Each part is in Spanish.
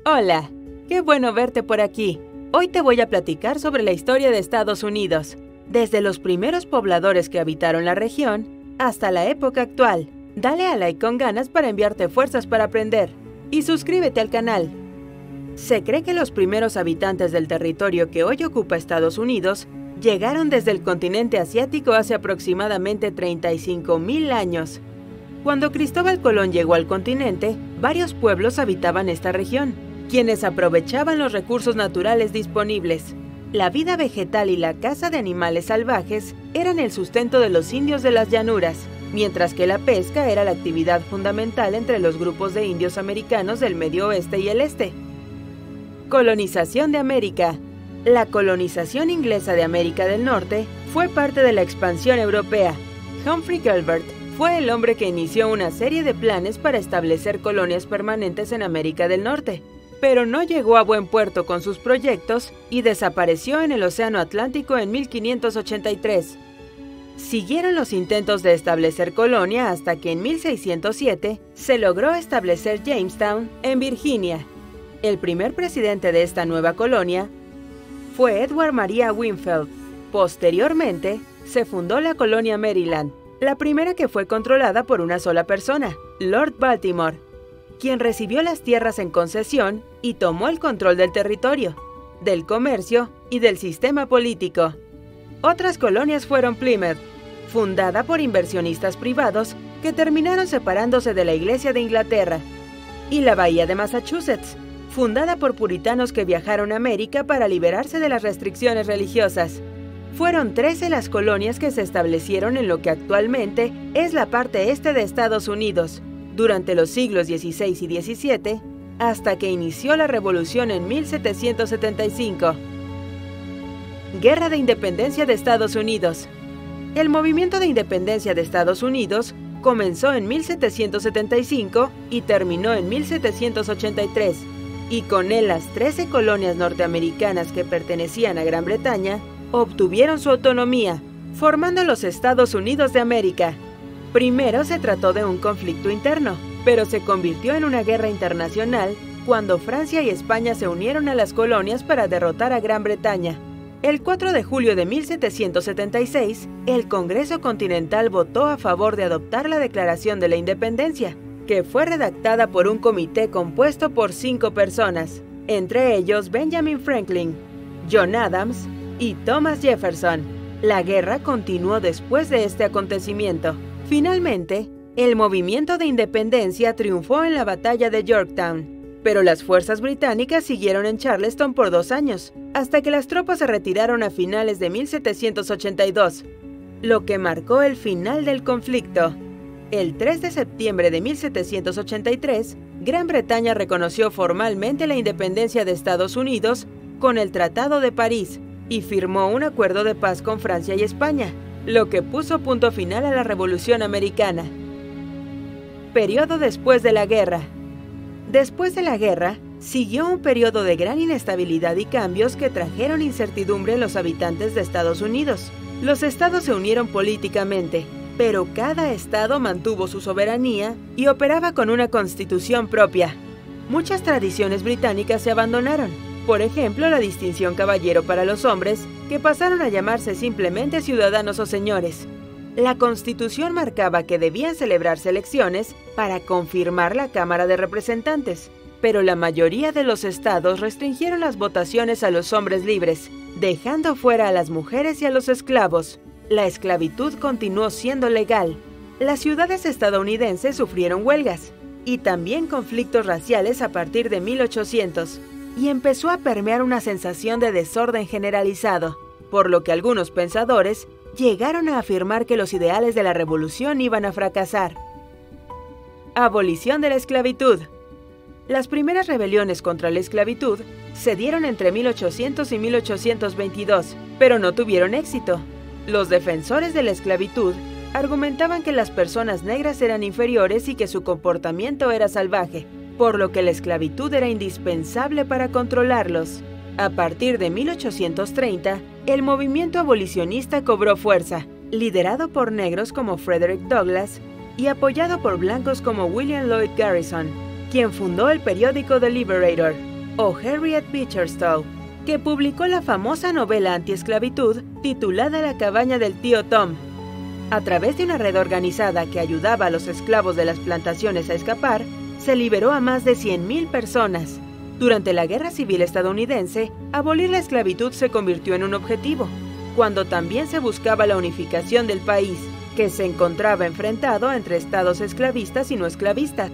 Hola, qué bueno verte por aquí. Hoy te voy a platicar sobre la historia de Estados Unidos, desde los primeros pobladores que habitaron la región hasta la época actual. Dale a like con ganas para enviarte fuerzas para aprender y suscríbete al canal. Se cree que los primeros habitantes del territorio que hoy ocupa Estados Unidos llegaron desde el continente asiático hace aproximadamente 35.000 años. Cuando Cristóbal Colón llegó al continente, varios pueblos habitaban esta región, quienes aprovechaban los recursos naturales disponibles. La vida vegetal y la caza de animales salvajes eran el sustento de los indios de las llanuras, mientras que la pesca era la actividad fundamental entre los grupos de indios americanos del Medio Oeste y el Este. Colonización de América. La colonización inglesa de América del Norte fue parte de la expansión europea. Humphrey Gilbert fue el hombre que inició una serie de planes para establecer colonias permanentes en América del Norte, pero no llegó a buen puerto con sus proyectos y desapareció en el Océano Atlántico en 1583. Siguieron los intentos de establecer colonia hasta que en 1607 se logró establecer Jamestown, en Virginia. El primer presidente de esta nueva colonia fue Edward Maria Winfield. Posteriormente, se fundó la colonia Maryland, la primera que fue controlada por una sola persona, Lord Baltimore, quien recibió las tierras en concesión y tomó el control del territorio, del comercio y del sistema político. Otras colonias fueron Plymouth, fundada por inversionistas privados que terminaron separándose de la Iglesia de Inglaterra, y la Bahía de Massachusetts, fundada por puritanos que viajaron a América para liberarse de las restricciones religiosas. Fueron 13 las colonias que se establecieron en lo que actualmente es la parte este de Estados Unidos, durante los siglos XVI y XVII, hasta que inició la Revolución en 1775. Guerra de Independencia de Estados Unidos. El movimiento de independencia de Estados Unidos comenzó en 1775 y terminó en 1783, y con él las 13 colonias norteamericanas que pertenecían a Gran Bretaña obtuvieron su autonomía, formando los Estados Unidos de América. Primero se trató de un conflicto interno, pero se convirtió en una guerra internacional cuando Francia y España se unieron a las colonias para derrotar a Gran Bretaña. El 4 de julio de 1776, el Congreso Continental votó a favor de adoptar la Declaración de la Independencia, que fue redactada por un comité compuesto por 5 personas, entre ellos Benjamin Franklin, John Adams y Thomas Jefferson. La guerra continuó después de este acontecimiento. Finalmente, el movimiento de independencia triunfó en la batalla de Yorktown, pero las fuerzas británicas siguieron en Charleston por 2 años, hasta que las tropas se retiraron a finales de 1782, lo que marcó el final del conflicto. El 3 de septiembre de 1783, Gran Bretaña reconoció formalmente la independencia de Estados Unidos con el Tratado de París y firmó un acuerdo de paz con Francia y España, lo que puso punto final a la Revolución Americana. Periodo después de la guerra. Después de la guerra, siguió un periodo de gran inestabilidad y cambios que trajeron incertidumbre a los habitantes de Estados Unidos. Los estados se unieron políticamente, pero cada estado mantuvo su soberanía y operaba con una constitución propia. Muchas tradiciones británicas se abandonaron, por ejemplo la distinción caballero para los hombres, que pasaron a llamarse simplemente ciudadanos o señores. La Constitución marcaba que debían celebrarse elecciones para confirmar la Cámara de Representantes, pero la mayoría de los estados restringieron las votaciones a los hombres libres, dejando fuera a las mujeres y a los esclavos. La esclavitud continuó siendo legal. Las ciudades estadounidenses sufrieron huelgas y también conflictos raciales a partir de 1800, y empezó a permear una sensación de desorden generalizado, por lo que algunos pensadores llegaron a afirmar que los ideales de la revolución iban a fracasar. Abolición de la esclavitud. Las primeras rebeliones contra la esclavitud se dieron entre 1800 y 1822, pero no tuvieron éxito. Los defensores de la esclavitud argumentaban que las personas negras eran inferiores y que su comportamiento era salvaje, por lo que la esclavitud era indispensable para controlarlos. A partir de 1830, el movimiento abolicionista cobró fuerza, liderado por negros como Frederick Douglass y apoyado por blancos como William Lloyd Garrison. quien fundó el periódico The Liberator, o Harriet Beecher Stowe, que publicó la famosa novela antiesclavitud titulada La cabaña del tío Tom. A través de una red organizada que ayudaba a los esclavos de las plantaciones a escapar, se liberó a más de 100,000 personas. Durante la Guerra Civil estadounidense, abolir la esclavitud se convirtió en un objetivo, cuando también se buscaba la unificación del país, que se encontraba enfrentado entre estados esclavistas y no esclavistas.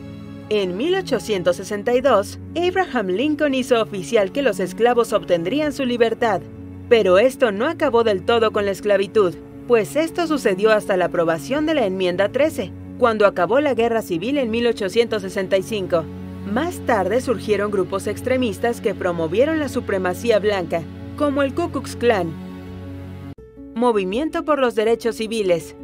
En 1862, Abraham Lincoln hizo oficial que los esclavos obtendrían su libertad, pero esto no acabó del todo con la esclavitud, pues esto sucedió hasta la aprobación de la Enmienda 13, cuando acabó la Guerra Civil en 1865. Más tarde surgieron grupos extremistas que promovieron la supremacía blanca, como el Ku Klux Klan. Movimiento por los derechos civiles.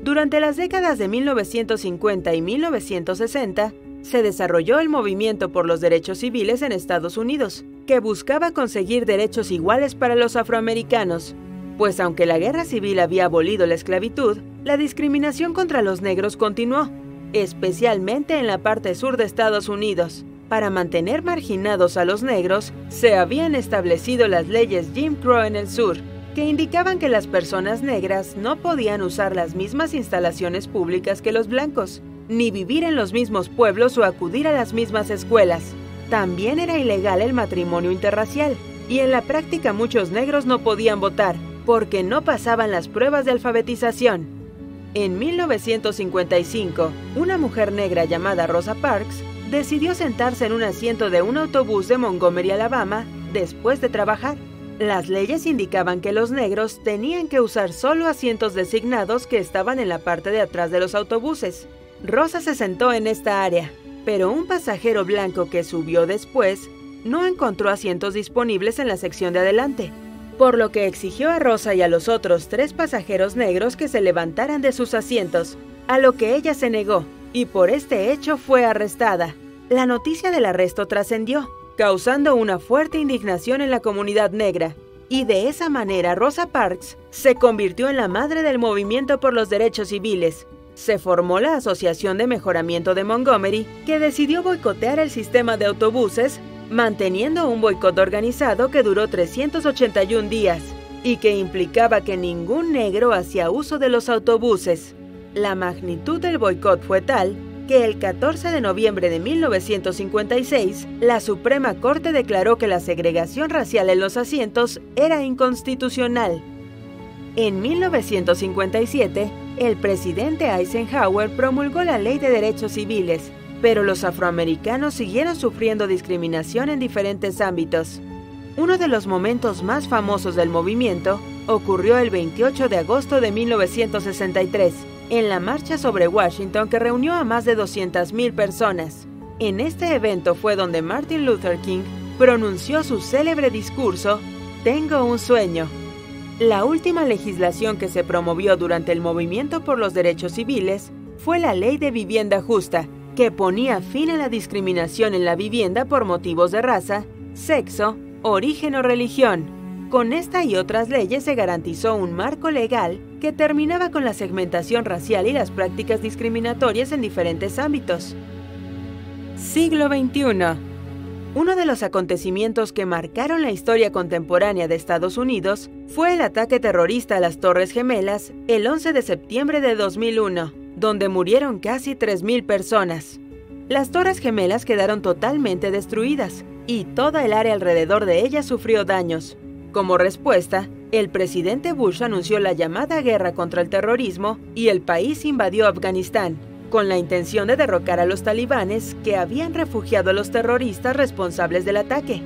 Durante las décadas de 1950 y 1960, se desarrolló el movimiento por los derechos civiles en Estados Unidos, que buscaba conseguir derechos iguales para los afroamericanos, pues aunque la guerra civil había abolido la esclavitud, la discriminación contra los negros continuó, especialmente en la parte sur de Estados Unidos. Para mantener marginados a los negros, se habían establecido las leyes Jim Crow en el sur, que indicaban que las personas negras no podían usar las mismas instalaciones públicas que los blancos, ni vivir en los mismos pueblos o acudir a las mismas escuelas. También era ilegal el matrimonio interracial, y en la práctica muchos negros no podían votar, porque no pasaban las pruebas de alfabetización. En 1955, una mujer negra llamada Rosa Parks decidió sentarse en un asiento de un autobús de Montgomery, Alabama, después de trabajar. Las leyes indicaban que los negros tenían que usar solo asientos designados que estaban en la parte de atrás de los autobuses. Rosa se sentó en esta área, pero un pasajero blanco que subió después no encontró asientos disponibles en la sección de adelante, por lo que exigió a Rosa y a los otros 3 pasajeros negros que se levantaran de sus asientos, a lo que ella se negó, y por este hecho fue arrestada. La noticia del arresto trascendió, causando una fuerte indignación en la comunidad negra, y de esa manera Rosa Parks se convirtió en la madre del movimiento por los derechos civiles. Se formó la Asociación de Mejoramiento de Montgomery, que decidió boicotear el sistema de autobuses, manteniendo un boicot organizado que duró 381 días, y que implicaba que ningún negro hacía uso de los autobuses. La magnitud del boicot fue tal que el 14 de noviembre de 1956, la Suprema Corte declaró que la segregación racial en los asientos era inconstitucional. En 1957, el presidente Eisenhower promulgó la Ley de Derechos Civiles, pero los afroamericanos siguieron sufriendo discriminación en diferentes ámbitos. Uno de los momentos más famosos del movimiento ocurrió el 28 de agosto de 1963, en la marcha sobre Washington que reunió a más de 200,000 personas. En este evento fue donde Martin Luther King pronunció su célebre discurso «Tengo un sueño». La última legislación que se promovió durante el movimiento por los derechos civiles fue la Ley de Vivienda Justa, que ponía fin a la discriminación en la vivienda por motivos de raza, sexo, origen o religión. Con esta y otras leyes se garantizó un marco legal que terminaba con la segmentación racial y las prácticas discriminatorias en diferentes ámbitos. Siglo XXI. Uno de los acontecimientos que marcaron la historia contemporánea de Estados Unidos fue el ataque terrorista a las Torres Gemelas el 11 de septiembre de 2001, donde murieron casi 3,000 personas. Las Torres Gemelas quedaron totalmente destruidas y toda el área alrededor de ellas sufrió daños. Como respuesta, el presidente Bush anunció la llamada guerra contra el terrorismo y el país invadió Afganistán, con la intención de derrocar a los talibanes que habían refugiado a los terroristas responsables del ataque.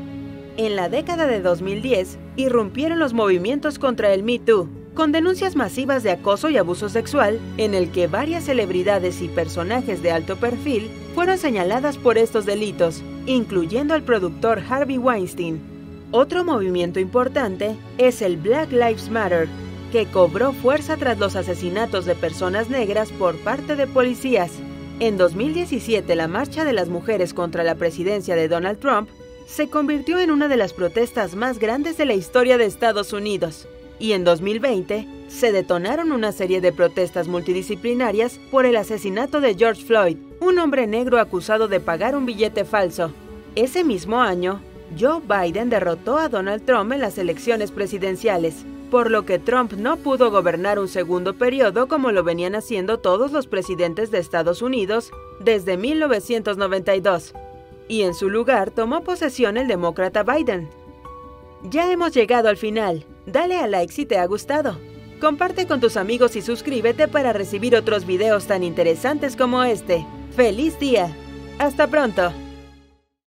En la década de 2010, irrumpieron los movimientos contra el Me Too, con denuncias masivas de acoso y abuso sexual, en el que varias celebridades y personajes de alto perfil fueron señaladas por estos delitos, incluyendo al productor Harvey Weinstein. Otro movimiento importante es el Black Lives Matter, que cobró fuerza tras los asesinatos de personas negras por parte de policías. En 2017, la Marcha de las Mujeres contra la presidencia de Donald Trump se convirtió en una de las protestas más grandes de la historia de Estados Unidos. Y en 2020, se detonaron una serie de protestas multidisciplinarias por el asesinato de George Floyd, un hombre negro acusado de pagar un billete falso. Ese mismo año, Joe Biden derrotó a Donald Trump en las elecciones presidenciales, por lo que Trump no pudo gobernar un segundo periodo como lo venían haciendo todos los presidentes de Estados Unidos desde 1992, y en su lugar tomó posesión el demócrata Biden. Ya hemos llegado al final. Dale a like si te ha gustado. Comparte con tus amigos y suscríbete para recibir otros videos tan interesantes como este. ¡Feliz día! ¡Hasta pronto!